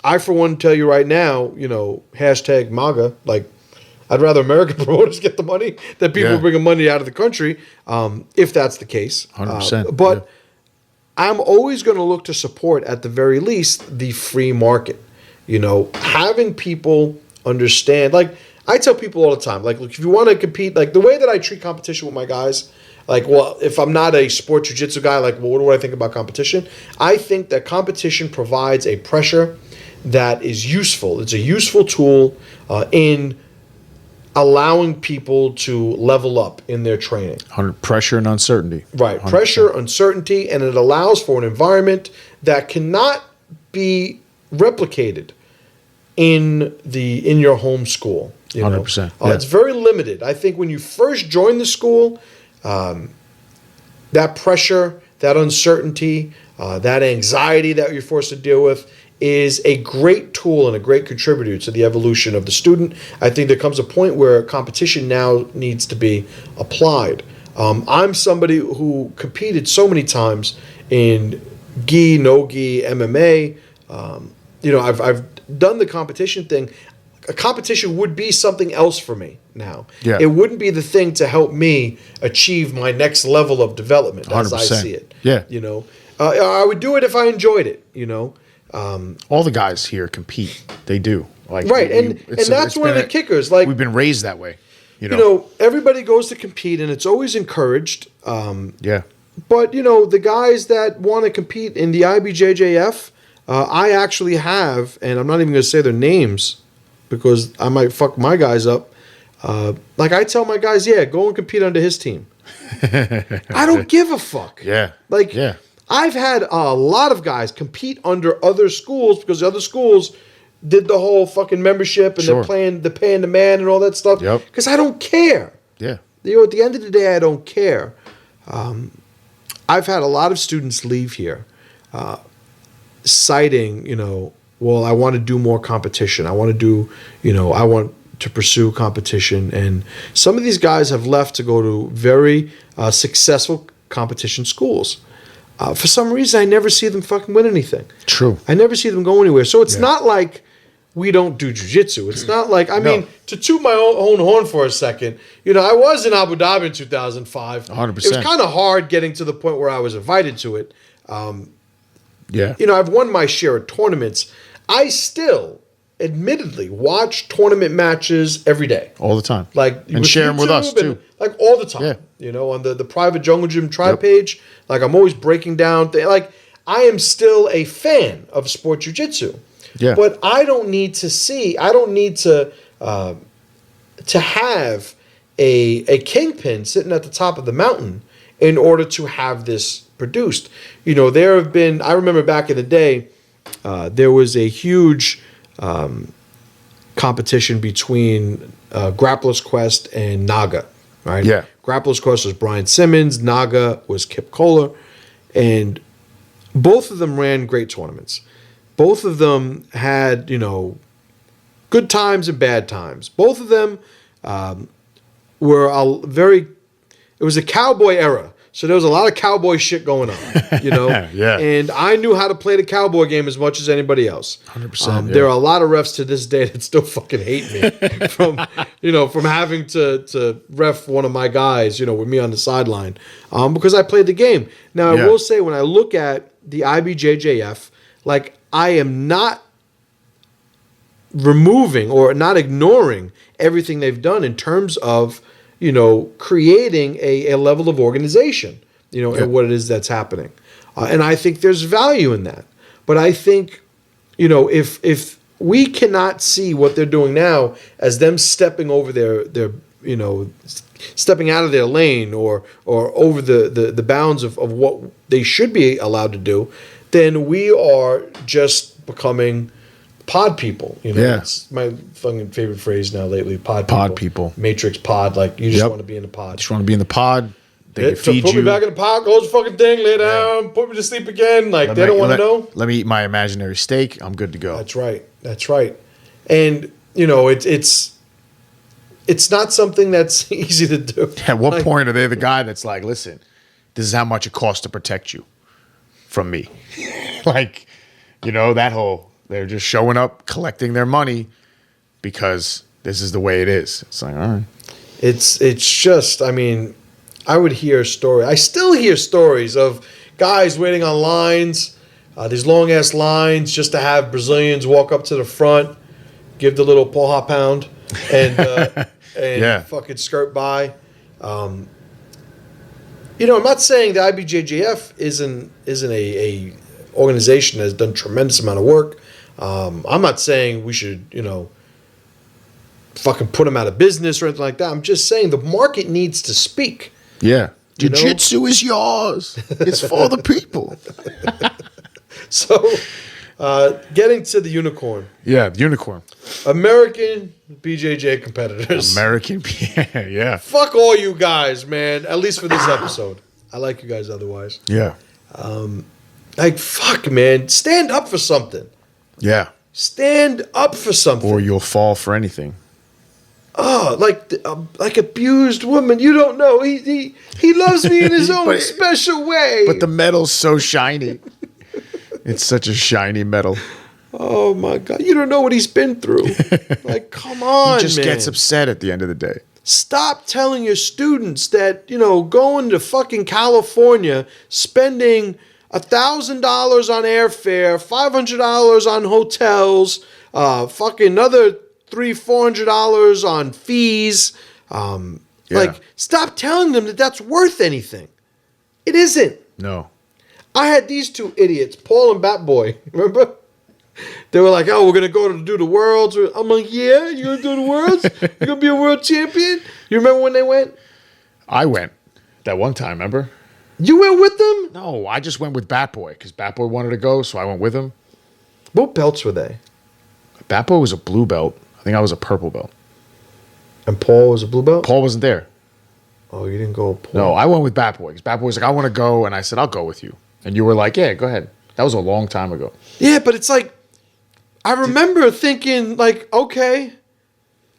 I, for one, tell you right now, hashtag MAGA, like I'd rather American promoters get the money than people bringing money out of the country, if that's the case. 100%. But I'm always going to look to support, at the very least, the free market. Having people understand, like I tell people all the time, like, look, if you want to compete, like the way that I treat competition with my guys, like, well, if I'm not a sport jiu-jitsu guy, like, well, what do I think about competition? I think that competition provides a pressure that is useful. It's a useful tool in allowing people to level up in their training. Pressure and uncertainty. Right. 100%. Pressure, uncertainty, and it allows for an environment that cannot be replicated in your home school. 100%. It's very limited. I think when you first join the school, that pressure, that uncertainty, that anxiety that you're forced to deal with is a great tool and a great contributor to the evolution of the student. I think there comes a point where competition now needs to be applied. I'm somebody who competed so many times in gi, no gi, MMA. I've done the competition thing. A competition would be something else for me now. Yeah. It wouldn't be the thing to help me achieve my next level of development 100%. as I see it. Yeah. I would do it if I enjoyed it, All the guys here compete. They do. Like, right, and that's one of the kickers. Like, we've been raised that way. Everybody goes to compete, and it's always encouraged. Yeah. But the guys that want to compete in the IBJJF, I actually have, and I'm not even going to say their names because I might fuck my guys up. Like I tell my guys, go and compete under his team. I don't give a fuck. Yeah. Like, yeah. I've had a lot of guys compete under other schools because the other schools did the whole fucking membership and they're paying the man and all that stuff. Yep. Because I don't care. Yeah. At the end of the day, I don't care. I've had a lot of students leave here citing, well, I want to do more competition. I want to pursue competition. And some of these guys have left to go to very successful competition schools. For some reason, I never see them fucking win anything. True. I never see them go anywhere. So it's not like we don't do jiu-jitsu. It's not like, I mean, to toot my own horn for a second, I was in Abu Dhabi in 2005. 100%. It was kind of hard getting to the point where I was invited to it. Yeah. I've won my share of tournaments. I still, admittedly, watch tournament matches every day. All the time. Like, and share them with us, too. Like, all the time. Yeah. On the private Jungle Gym Tribe page. Like, I'm always breaking down things. Like, I am still a fan of sport jiu-jitsu. Yeah. But I don't need to have a kingpin sitting at the top of the mountain in order to have this produced. There have been, I remember back in the day, there was a huge competition between Grappler's Quest and Naga, right? Yeah. Grappler's Quest was Brian Simmons, Naga was Kip Kohler, and both of them ran great tournaments. Both of them had, good times and bad times. Both of them were it was a cowboy era. So there was a lot of cowboy shit going on, Yeah. And I knew how to play the cowboy game as much as anybody else. 100%. There are a lot of refs to this day that still fucking hate me from having to ref one of my guys, with me on the sideline, because I played the game. Now, I will say, when I look at the IBJJF, like, I am not removing or not ignoring everything they've done in terms of, creating a level of organization, and what it is that's happening. And I think there's value in that. But I think, if we cannot see what they're doing now as them stepping over their stepping out of their lane or over the bounds of what they should be allowed to do, then we are just becoming pod people. It's my fucking favorite phrase now lately. Pod people. Matrix pod. Like you just want to be in the pod. Just want to be in the pod. They can feed put you. me back in the pod. Close the fucking thing. Lay down. Put me to sleep again. Like they don't want to know. Let me eat my imaginary steak. I'm good to go. That's right. And it's not something that's easy to do. At what point are they the guy that's like, listen, this is how much it costs to protect you from me? Like, that whole, they're just showing up, collecting their money because this is the way it is. It's like, all right. It's just, I mean, I would hear stories. I still hear stories of guys waiting on lines, these long-ass lines just to have Brazilians walk up to the front, give the little paw pound, and fucking skirt by. I'm not saying the IBJJF isn't a organization that has done tremendous amount of work. I'm not saying we should, fucking put them out of business or anything like that. I'm just saying the market needs to speak. Yeah. Jiu-Jitsu is yours. It's for the people. So, getting to the unicorn. Yeah, the unicorn. American BJJ competitors. Yeah. Fuck all you guys, man. At least for this episode. I like you guys otherwise. Yeah. Fuck, man. Stand up for something. Yeah. Stand up for something. Or you'll fall for anything. Oh, like abused woman. You don't know. He loves me in his own special way. But the metal's so shiny. It's such a shiny metal. Oh my God. You don't know what he's been through. Like, come on, He just gets upset at the end of the day. Stop telling your students that, going to fucking California, spending $1,000 on airfare, $500 on hotels, fucking another $300-$400 on fees. Stop telling them that that's worth anything. It isn't. No. I had these two idiots, Paul and Bat Boy. Remember? They were like, "Oh, we're gonna go to do the worlds." I'm like, "Yeah, you gonna do the worlds? You gonna be a world champion?" You remember when they went? I went that one time. Remember? You went with them? No, I just went with Bat Boy because Bat Boy wanted to go, so I went with him. What belts were they? Bat Boy was a blue belt. I think I was a purple belt. And Paul was a blue belt? Paul wasn't there. Oh, you didn't go with Paul? No, I went with Bat Boy because Bat Boy was like, "I want to go," and I said, "I'll go with you." And you were like, "Yeah, go ahead." That was a long time ago. Yeah, but it's like, I remember thinking, like, okay.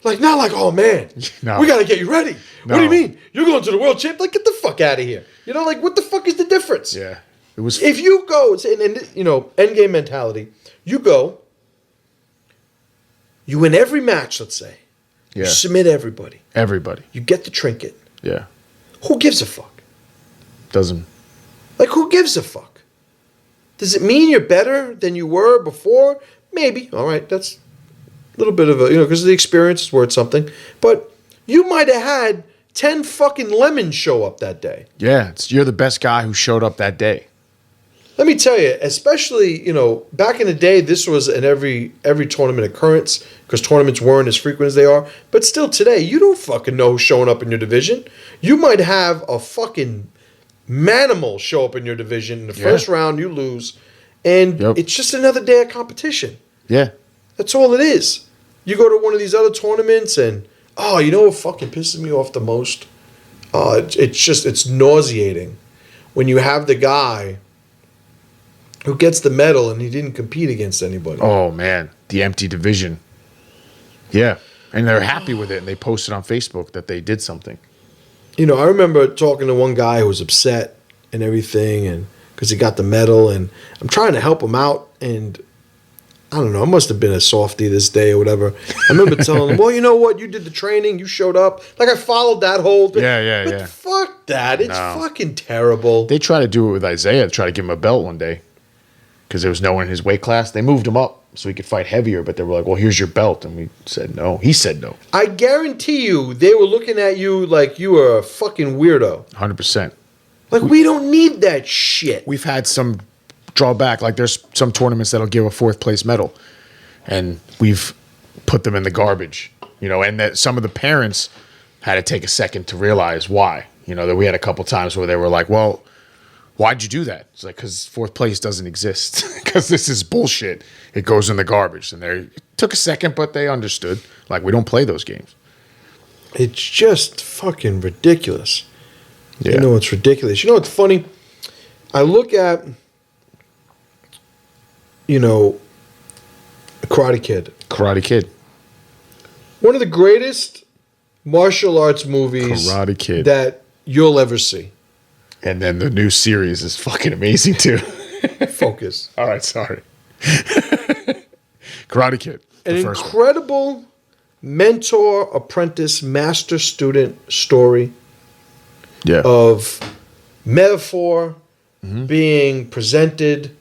Like, not like, oh, man, we got to get you ready. No. What do you mean? You're going to the world champ? Like, get the fuck out of here. Like, what the fuck is the difference? Yeah. It was. If you go, end game mentality, you go, you win every match, let's say. Yeah. You submit everybody. Everybody. You get the trinket. Yeah. Who gives a fuck? Doesn't. Like, who gives a fuck? Does it mean you're better than you were before? Maybe. All right, that's a little bit of a, because the experience is worth something. But you might have had 10 fucking lemons show up that day. Yeah, you're the best guy who showed up that day. Let me tell you, especially, back in the day, this was an every tournament occurrence because tournaments weren't as frequent as they are. But still today, you don't fucking know who's showing up in your division. You might have a fucking manimal show up in your division. In the first round, you lose. And it's just another day of competition. Yeah. That's all it is. You go to one of these other tournaments and, you know what fucking pisses me off the most? It's nauseating when you have the guy who gets the medal and he didn't compete against anybody. Oh, man. The empty division. Yeah. And they're happy with it, and they posted on Facebook that they did something. I remember talking to one guy who was upset and everything, and because he got the medal, and I'm trying to help him out, and I don't know, I must have been a softie this day or whatever. I remember telling him, well, you know what? You did the training. You showed up. Like, I followed that whole thing. Yeah. Fuck that. It's fucking terrible. They tried to do it with Isaiah, try to give him a belt one day because there was no one in his weight class. They moved him up so he could fight heavier, but they were like, well, here's your belt. And we said no. He said no. I guarantee you they were looking at you like you were a fucking weirdo. 100%. Like, we don't need that shit. We've had some drawback. Like, there's some tournaments that'll give a fourth place medal. and we've put them in the garbage, and that some of the parents had to take a second to realize why, that we had a couple times where they were like, well, why'd you do that? It's like, because fourth place doesn't exist, because this is bullshit. It goes in the garbage. And it took a second, but they understood. Like, we don't play those games. It's just fucking ridiculous. Yeah. It's ridiculous. What's funny? I look at, Karate Kid. Karate Kid. One of the greatest martial arts movies Karate Kid. that you'll ever see. And then the new series is fucking amazing, too. Focus. All right, sorry. Karate Kid. An incredible mentor, apprentice, master student story of metaphor being presented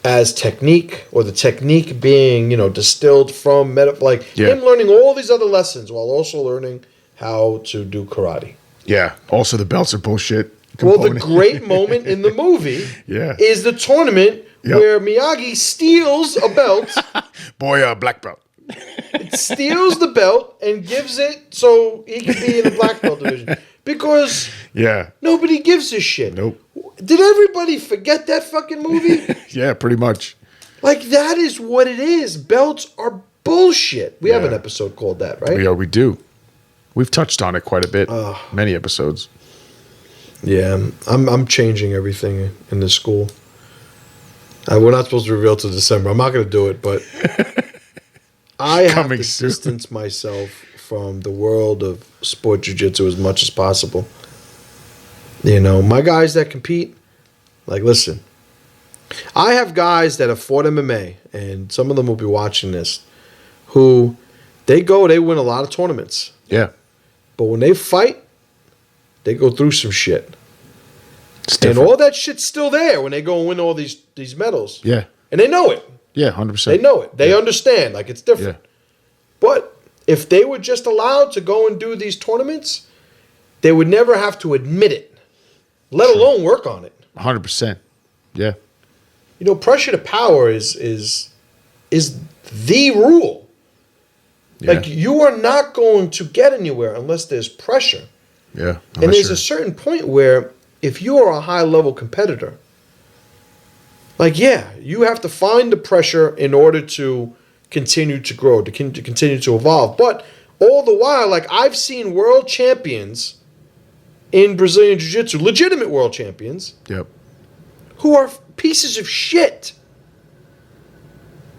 as technique, or the technique being, distilled from him learning all these other lessons while also learning how to do karate. Yeah. Also, the belts are bullshit. Well, the great moment in the movie is the tournament where Miyagi steals a belt. Boy, black belt. Steals the belt and gives it so he can be in the black belt division. Because nobody gives a shit. Nope. Did everybody forget that fucking movie? Yeah, pretty much. Like, that is what it is. Belts are bullshit. We have an episode called that, right? Yeah, we do. We've touched on it quite a bit. Many episodes. Yeah, I'm changing everything in this school. We're not supposed to reveal till December. I'm not going to do it, but I have to distance myself from the world of sport jiu-jitsu as much as possible. My guys that compete, listen, I have guys that have fought MMA, and some of them will be watching this, who they win a lot of tournaments. Yeah. But when they fight, they go through some shit. And all that shit's still there when they go and win all these medals. Yeah. And they know it. Yeah, 100%. They know it. They understand. It's different. Yeah. But if they were just allowed to go and do these tournaments, they would never have to admit it, let alone work on it. 100%. Yeah. Pressure to power is the rule. Yeah. You are not going to get anywhere unless there's pressure. Yeah. And there's a certain point where if you are a high-level competitor, you have to find the pressure in order to continue to grow, to continue to evolve. But all the while, I've seen world champions in Brazilian Jiu-Jitsu, legitimate world champions, who are pieces of shit,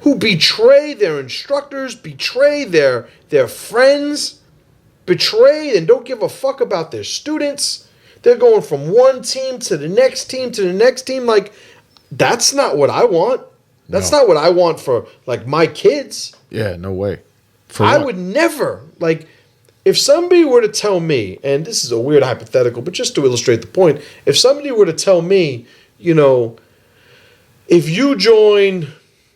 who betray their instructors, betray their friends, betray and don't give a fuck about their students. They're going from one team to the next team to the next team. That's not what I want. That's not what I want for, my kids. Yeah, no way. I would never, if somebody were to tell me, and this is a weird hypothetical, but just to illustrate the point, if somebody were to tell me, if you join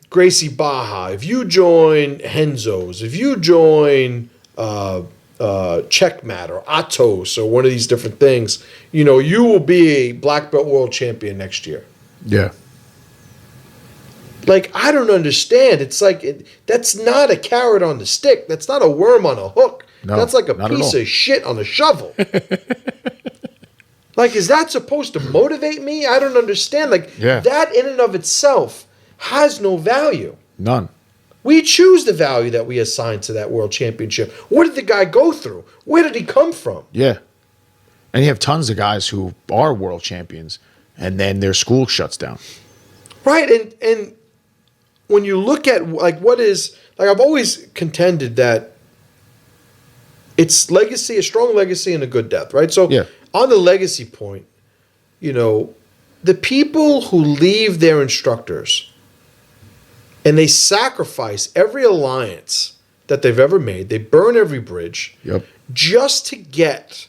Gracie Baja, if you join Henzo's, if you join Checkmat or Atos or one of these different things, you will be a black belt world champion next year. Yeah. I don't understand. It's that's not a carrot on the stick. That's not a worm on a hook. No, that's a piece of shit on a shovel. Is that supposed to motivate me? I don't understand. That in and of itself has no value. None. We choose the value that we assign to that world championship. What did the guy go through? Where did he come from? Yeah. And you have tons of guys who are world champions, and then their school shuts down. Right, and when you look at what is I've always contended that it's legacy, a strong legacy, and a good death, right? So on the legacy point, the people who leave their instructors and they sacrifice every alliance that they've ever made, they burn every bridge just to get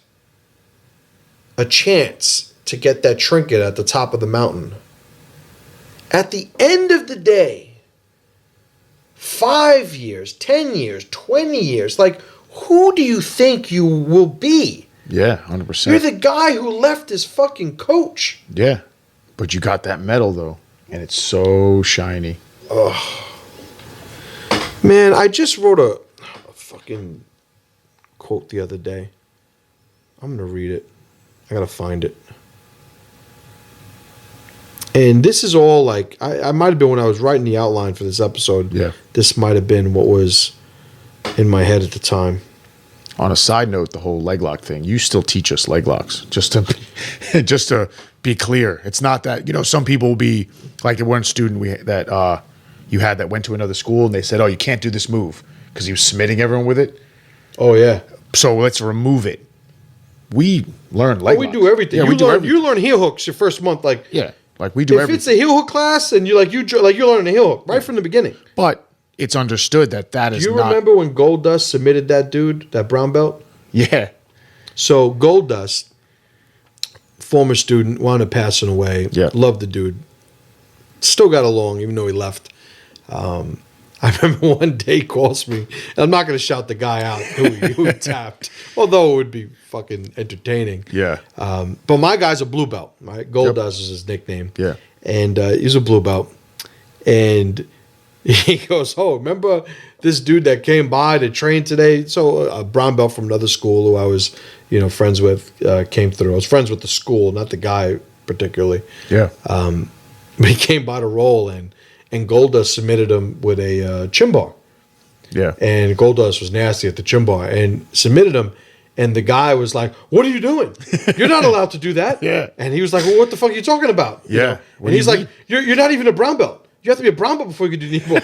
a chance to get that trinket at the top of the mountain. At the end of the day, 5 years, 10 years, 20 years, who do you think you will be? Yeah, 100%. You're the guy who left his fucking coach. Yeah, but you got that medal, though, and it's so shiny. Oh, Man, I just wrote a fucking quote the other day. I'm going to read it. I got to find it. And this is all like, I might have been when I was writing the outline for this episode. Yeah. This might have been what was in my head at the time. On a side note, the whole leg lock thing, you still teach us leg locks, just to be clear. It's not that, some people will be, like the one student that you had that went to another school and they said, oh, you can't do this move because he was submitting everyone with it. Oh, yeah. So let's remove it. We learn leg locks. We do everything. Yeah, you learn heel hooks your first month. Like, yeah, like we do everything. If it's a heel hook class and you're learning a heel hook right from the beginning. But it's understood that is not. Do you remember when Gold Dust submitted that dude, that brown belt? Yeah. So Gold Dust, former student, wound up passing away. Yeah. Loved the dude. Still got along, even though he left. I remember one day he calls me, and I'm not going to shout the guy out who he tapped, although it would be fucking entertaining. Yeah. But my guy's a blue belt, right? Gold Dust is his nickname. Yeah. And he's a blue belt. And he goes, oh, remember this dude that came by to train today? So a brown belt from another school who I was, friends with came through. I was friends with the school, not the guy particularly. Yeah. But he came by to roll, and Goldust submitted him with a chin bar. Yeah. And Goldust was nasty at the chin bar and submitted him. And the guy was like, what are you doing? You're not allowed to do that. Yeah. And he was like, well, what the fuck are you talking about? Yeah. And he's like, you're not even a brown belt. You have to be a brown belt before you can do knee balls.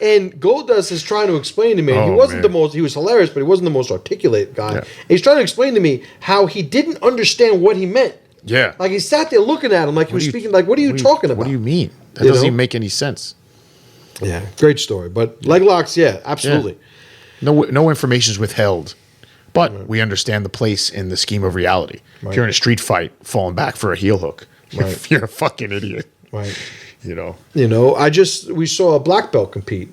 And Goldust is trying to explain to me, he wasn't he was hilarious, but he wasn't the most articulate guy. Yeah. He's trying to explain to me how he didn't understand what he meant. Yeah. Like he sat there looking at him like he was speaking, like, what are you talking about? What do you mean? That doesn't even make any sense. Yeah, great story. But leg locks, yeah, absolutely. Yeah. No information is withheld. But we understand the place in the scheme of reality. Right. If you're in a street fight, falling back for a heel hook, you're a fucking idiot. Right. We saw a black belt compete,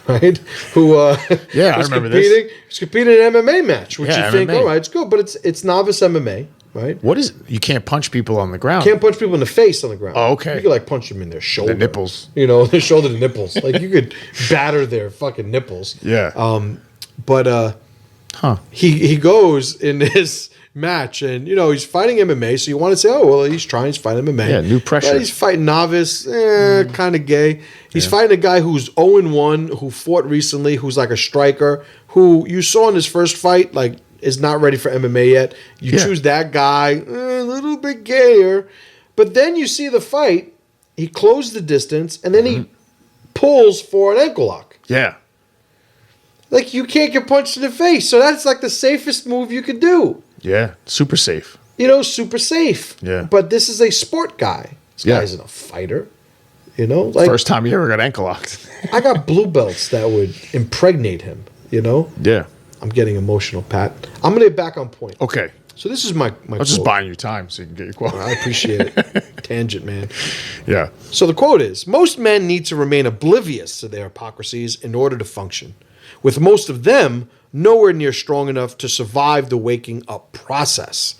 right? Who I remember this. He's competing in an MMA match, which you think, MMA. all right, it's good, but it's novice MMA, right? What is it? You can't punch people on the ground. Can't punch people in the face on the ground. Oh, okay. You could punch them in their shoulder. The nipples. Their shoulder, the nipples. Like you could batter their fucking nipples. Yeah. He goes in this match, and he's fighting MMA, so you want to say, oh well, he's fighting MMA. Yeah, new pressure. But he's fighting novice, kind of gay. He's fighting a guy who's 0-1, who fought recently, who's like a striker, who you saw in his first fight, like is not ready for MMA yet. You choose that guy, a little bit gayer, but then you see the fight. He closed the distance, and then he pulls for an ankle lock. Yeah. Like, you can't get punched in the face. So that's like the safest move you could do. Yeah, super safe. Super safe. Yeah. But this is a sport guy. This guy isn't a fighter. First time you ever got ankle locked. I got blue belts that would impregnate him, Yeah. I'm getting emotional, Pat. I'm going to get back on point. Okay. So this is my I was just buying you time so you can get your quote. I appreciate it. Tangent, man. Yeah. So the quote is, most men need to remain oblivious to their hypocrisies in order to function, with most of them nowhere near strong enough to survive the waking up process.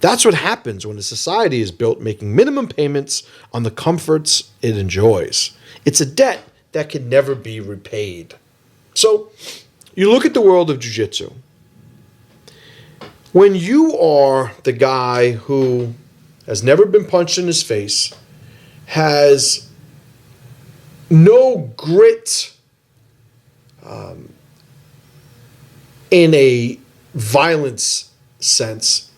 That's what happens when a society is built making minimum payments on the comforts it enjoys. It's a debt that can never be repaid. So you look at the world of jiu-jitsu. When you are the guy who has never been punched in his face, has no grit in a violence sense,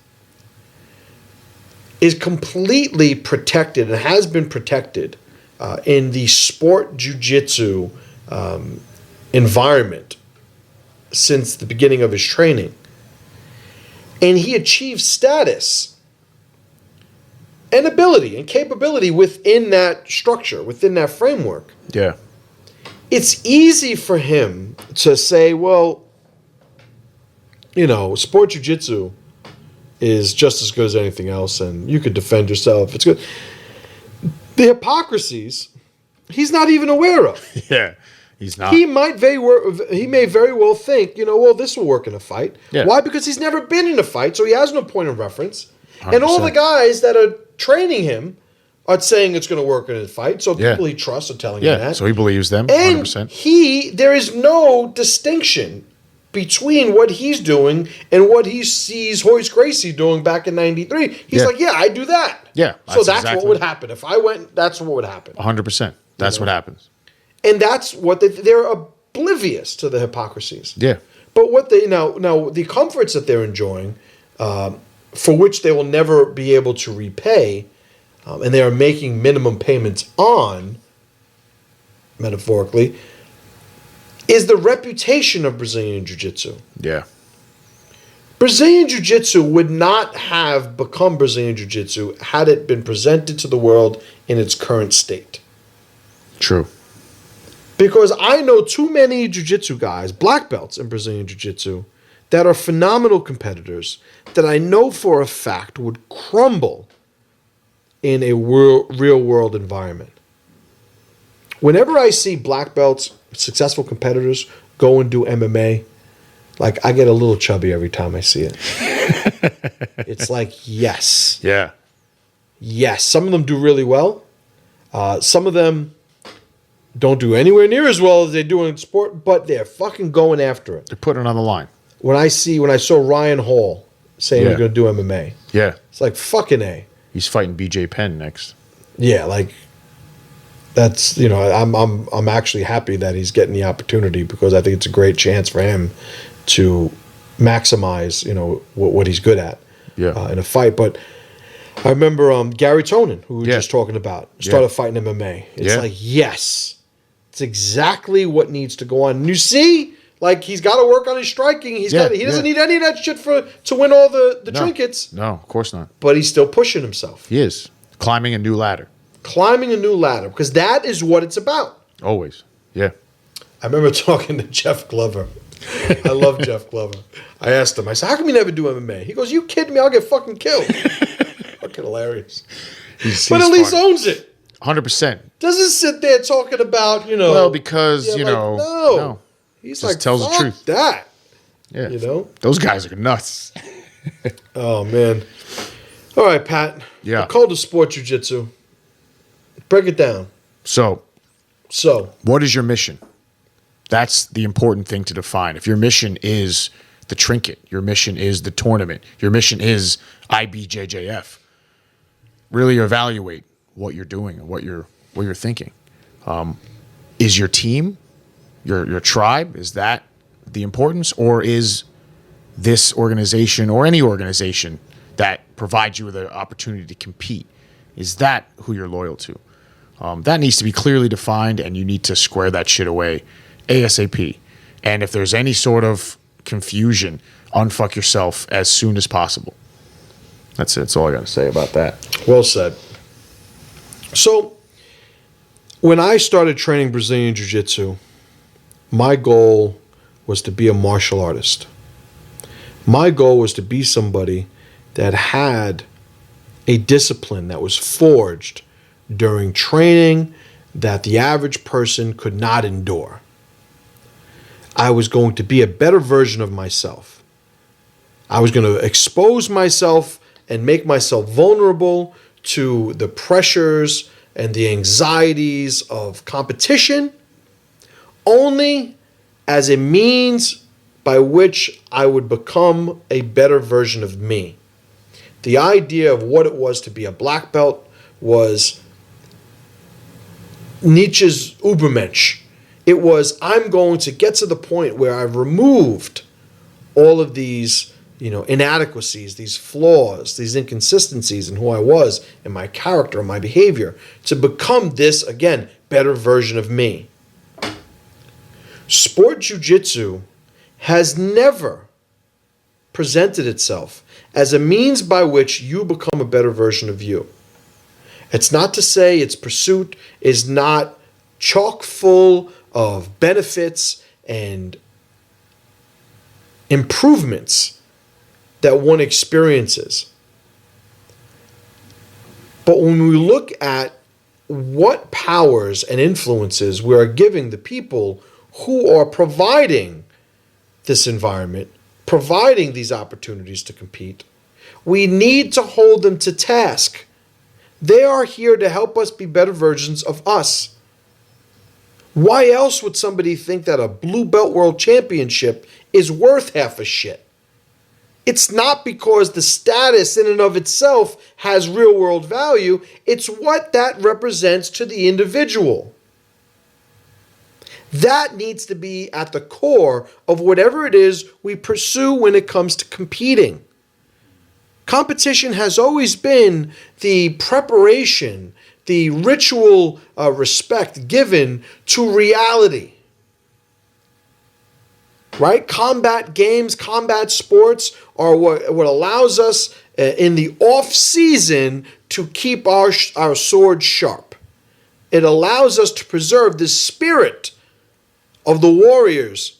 is completely protected and has been protected in the sport jiu-jitsu environment since the beginning of his training. And he achieves status and ability and capability within that structure, within that framework. Yeah. It's easy for him to say, well, sport jiu-jitsu is just as good as anything else, and you could defend yourself. It's good. The hypocrisies, he's not even aware of. Yeah, he's not. He may very well think, this will work in a fight. Yeah. Why? Because he's never been in a fight, so he has no point of reference. 100%. And all the guys that are training him are saying it's going to work in a fight. So Yeah. people he trusts are telling him Yeah, that. so he believes them And 100%. there is no distinction between what he's doing and what he sees Hoist Gracie doing back in '93. He's Yeah. like, yeah, I do that. Yeah, So that's exactly what would happen. If I went, that's what would happen. 100%. That's what happens. And that's what they're oblivious to the hypocrisies. Yeah. But what they now the comforts that they're enjoying, for which they will never be able to repay, and they are making minimum payments on, metaphorically, is the reputation of Brazilian Jiu-Jitsu. Yeah. Brazilian Jiu-Jitsu would not have become Brazilian Jiu-Jitsu had it been presented to the world in its current state. True. Because I know too many Jiu-Jitsu guys, black belts in Brazilian Jiu-Jitsu, that are phenomenal competitors that I know for a fact would crumble in a real-world environment. Whenever I see black belts, successful competitors, go and do MMA, like I get a little chubby every time I see it. It's like, yes. Yeah. Yes. Some of them do really well. Some of them don't do anywhere near as well as they do in sport, but they're fucking going after it. They're putting it on the line. When I saw Ryan Hall saying Yeah. he's going to do MMA, Yeah. it's like fucking A. He's fighting BJ Penn next. Yeah, like that's I'm actually happy that he's getting the opportunity because I think it's a great chance for him to maximize what he's good at in a fight. But I remember Gary Tonin, who we were just talking about, started fighting MMA. It's like, yes, it's exactly what needs to go on. And you see, like he's got to work on his striking. He doesn't need any of that shit to win all the trinkets. No, of course not. But he's still pushing himself. He is climbing a new ladder. Climbing a new ladder, because that is what it's about. Always. Yeah. I remember talking to Jeff Glover. I love Jeff Glover. I asked him, I said, how come you never do MMA? He goes, you kidding me? I'll get fucking killed. Fucking hilarious. But at least owns it. 100%. Doesn't sit there talking about, Well, because, no. He's just like, tells the fuck truth. that. Yeah. Those guys are nuts. Oh, man. All right, Pat. Yeah. The code of sport jiu-jitsu. Break it down. So, what is your mission? That's the important thing to define. If your mission is the trinket, your mission is the tournament, your mission is IBJJF, really evaluate what you're doing and what you're thinking. Is your team, your tribe, is that the importance, or is this organization or any organization that provides you with an opportunity to compete, is that who you're loyal to? That needs to be clearly defined, and you need to square that shit away ASAP. And if there's any sort of confusion, unfuck yourself as soon as possible. That's it. That's all I got to say about that. Well said. So, when I started training Brazilian Jiu-Jitsu, my goal was to be a martial artist. My goal was to be somebody that had a discipline that was forged during training that the average person could not endure. I was going to be a better version of myself. I was going to expose myself and make myself vulnerable to the pressures and the anxieties of competition only as a means by which I would become a better version of me. The idea of what it was to be a black belt was Nietzsche's Übermensch. It was, I'm going to get to the point where I've removed all of these, inadequacies, these flaws, these inconsistencies in who I was, and my character, and my behavior, to become this, again, better version of me. Sport jiu-jitsu has never presented itself as a means by which you become a better version of you. It's not to say its pursuit is not chock full of benefits and improvements that one experiences. But when we look at what powers and influences we are giving the people who are providing this environment, providing these opportunities to compete, we need to hold them to task. They are here to help us be better versions of us. Why else would somebody think that a blue belt world championship is worth half a shit? It's not because the status in and of itself has real world value. It's what that represents to the individual. That needs to be at the core of whatever it is we pursue when it comes to competing. Competition has always been the preparation, the ritual respect given to reality. Right? Combat games, combat sports are what allows us in the off season to keep our sword sharp. It allows us to preserve the spirit of the warriors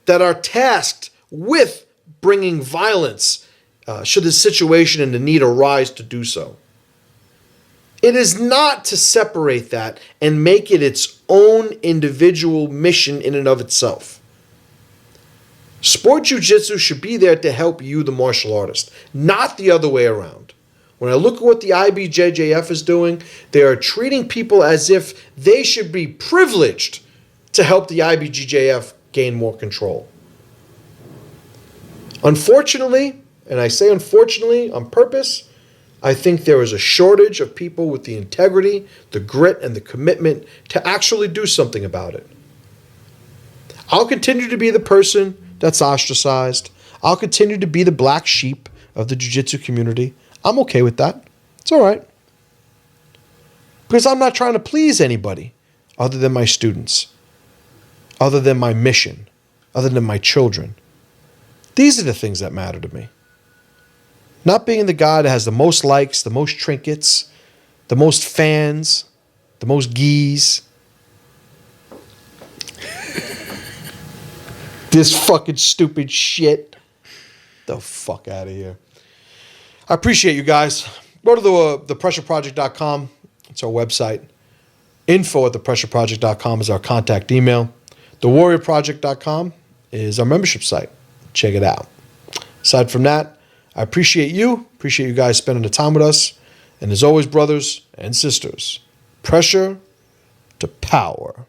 that are tasked with bringing violence should the situation and the need arise to do so. It is not to separate that and make it its own individual mission in and of itself. Sport jiu-jitsu should be there to help you, the martial artist, not the other way around. When I look at what the IBJJF is doing, they are treating people as if they should be privileged to help the IBJJF gain more control. Unfortunately, and I say unfortunately on purpose, I think there is a shortage of people with the integrity, the grit, and the commitment to actually do something about it. I'll continue to be the person that's ostracized. I'll continue to be the black sheep of the jiu-jitsu community. I'm okay with that. It's all right. Because I'm not trying to please anybody other than my students, other than my mission, other than my children. These are the things that matter to me. Not being the guy that has the most likes, the most trinkets, the most fans, the most geese. This fucking stupid shit. The fuck out of here. I appreciate you guys. Go to thepressureproject.com. It's our website. info@thepressureproject.com is our contact email. thewarriorproject.com is our membership site. Check it out. Aside from that, I appreciate you. Appreciate you guys spending the time with us. And as always, brothers and sisters, pressure to power.